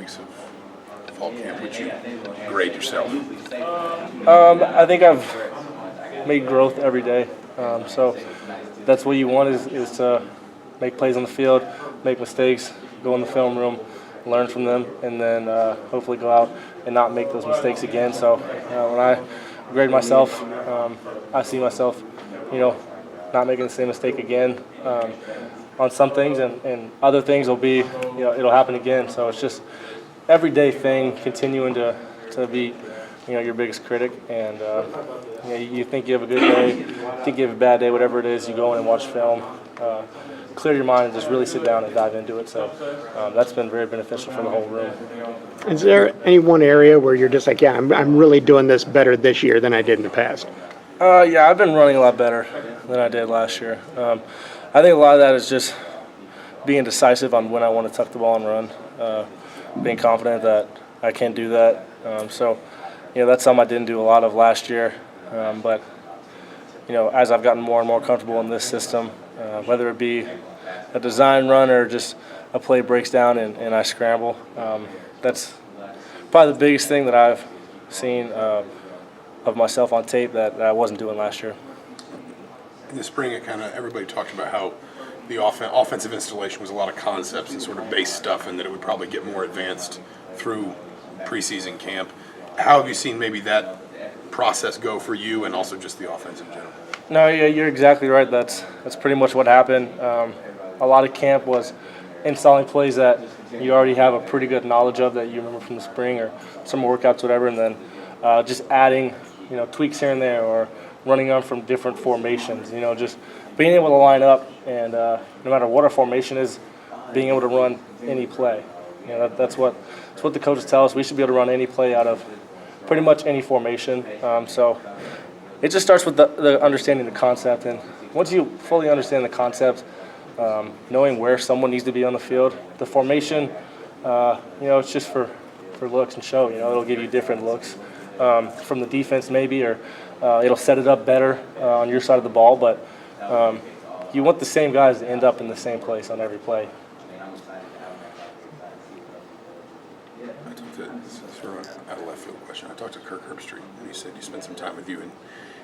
weeks of fall camp would you grade yourself? I think I've made growth every day. So that's what you want is to make plays on the field, make mistakes, go in the film room, learn from them, and then hopefully go out and not make those mistakes again. So when I grade myself, I see myself, not making the same mistake again on some things, and other things will be, it'll happen again. So it's just everyday thing, continuing to be, your biggest critic, and you think you have a good day, you think you have a bad day, whatever it is, you go in and watch film, clear your mind, and just really sit down and dive into it. So that's been very beneficial for the whole room. Is there any one area where you're just like, yeah, I'm really doing this better this year than I did in the past? Yeah, I've been running a lot better than I did last year. I think a lot of that is just being decisive on when I want to tuck the ball and run, being confident that I can do that. So that's something I didn't do a lot of last year. But as I've gotten more and more comfortable in this system, whether it be a design run or just a play breaks down and I scramble, that's probably the biggest thing that I've seen of myself on tape that I wasn't doing last year. In the spring, everybody talked about how the offensive installation was a lot of concepts and sort of base stuff, and that it would probably get more advanced through preseason camp. How have you seen maybe that process go for you, and also just the offense in general? No, yeah, you're exactly right. That's pretty much what happened. A lot of camp was installing plays that you already have a pretty good knowledge of, that you remember from the spring or some workouts, whatever, and then just adding, tweaks here and there, or running them from different formations. Just being able to line up, and no matter what our formation is, being able to run any play. That's what the coaches tell us. We should be able to run any play out of pretty much any formation. So it just starts with the understanding the concept, and once you fully understand the concept, knowing where someone needs to be on the field, the formation, it's just for looks and show. It'll give you different looks from the defense maybe, or it'll set it up better on your side of the ball, but you want the same guys to end up in the same place on every play. Out of left field question. I talked to Kirk Herbstreit, and he said he spent some time with you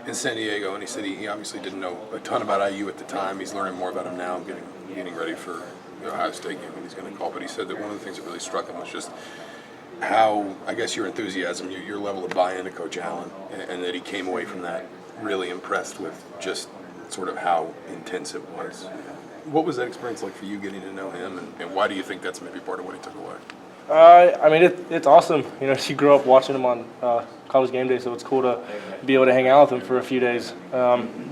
in San Diego, and he said he obviously didn't know a ton about IU at the time. He's learning more about him now, getting ready for the Ohio State game that he's going to call. But he said that one of the things that really struck him was just how, I guess, your enthusiasm, your level of buy-in to Coach Allen, and that he came away from that really impressed with just sort of how intense it was. What was that experience like for you, getting to know him, and why do you think that's maybe part of what he took away? It's awesome. You grow up watching him on College Game Day, so it's cool to be able to hang out with him for a few days. And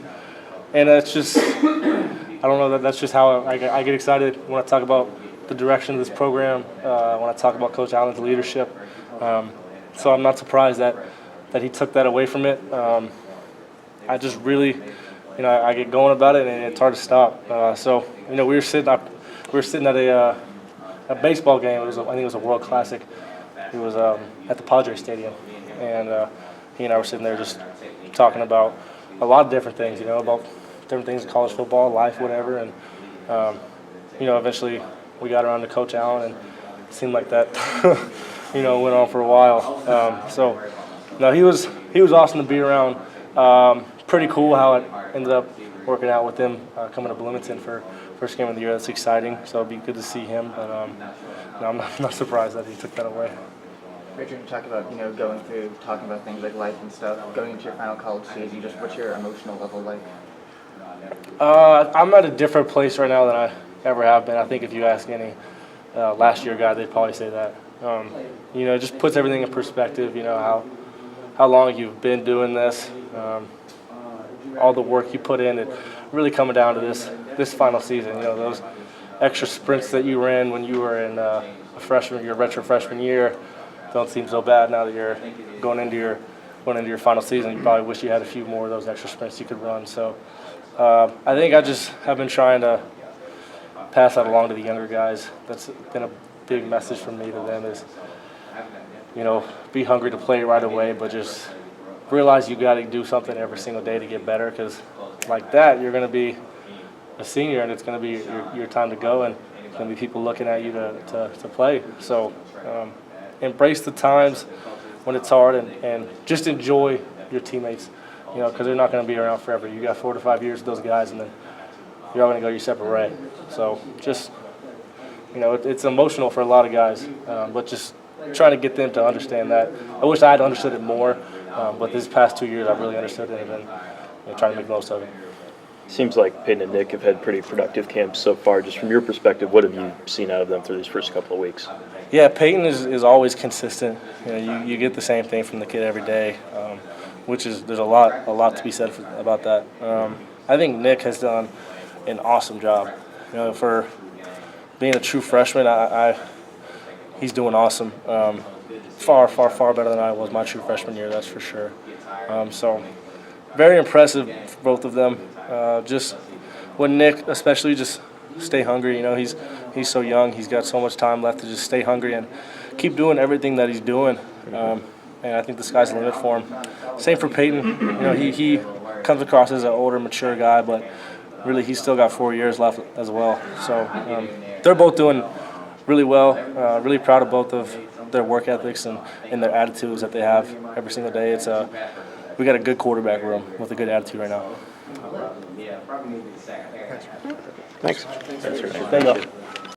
it's just, I don't know, that's just how I get excited when I talk about the direction of this program, when I talk about Coach Allen's leadership. So I'm not surprised that he took that away from it. I just really, I get going about it, and it's hard to stop. So we were sitting at a baseball game. I think it was a World Classic. It was at the Padres Stadium, and he and I were sitting there just talking about a lot of different things, about different things in college football, life, whatever. And eventually we got around to Coach Allen, and it seemed like that, went on for a while. So no, he was awesome to be around. Pretty cool how it ended up working out with him coming to Bloomington for first game of the year. That's exciting. So it'll be good to see him. But I'm not surprised that he took that away. Richard, you talk about going through, talking about things like life and stuff, going into your final college season. Just what's your emotional level like? I'm at a different place right now than I ever have been. I think if you ask any last year guy, they'd probably say that. It just puts everything in perspective. How long you've been doing this. All the work you put in, it really coming down to this final season. Those extra sprints that you ran when you were in your redshirt freshman year don't seem so bad now that you're going into your final season. You probably wish you had a few more of those extra sprints you could run. So I think I just have been trying to pass that along to the younger guys. That's been a big message from me to them is, be hungry to play right away, but just realize you got to do something every single day to get better, because like that, you're going to be a senior, and it's going to be your time to go. And going to be people looking at you to play. So embrace the times when it's hard and just enjoy your teammates, because they're not going to be around forever. You got 4 to 5 years with those guys, and then you're all going to go your separate way. So just, it's emotional for a lot of guys, but just trying to get them to understand that. I wish I had understood it more, but these past 2 years I've really understood it and trying to make the most of it. Seems like Peyton and Nick have had pretty productive camps so far. Just from your perspective, what have you seen out of them through these first couple of weeks? Yeah, Peyton is always consistent. You get the same thing from the kid every day, which is there's a lot to be said about that. I think Nick has done an awesome job. For being a true freshman, he's doing awesome. Far better than I was my true freshman year, that's for sure. So very impressive for both of them. Just when Nick, especially, just stay hungry. He's so young. He's got so much time left to just stay hungry and keep doing everything that he's doing. And I think the sky's the limit for him. Same for Peyton. He comes across as an older, mature guy, but really he's still got 4 years left as well. So they're both doing really well. Really proud of both of their work ethics and their attitudes that they have every single day. We got a good quarterback room with a good attitude right now. Thanks. Thanks for Thank you.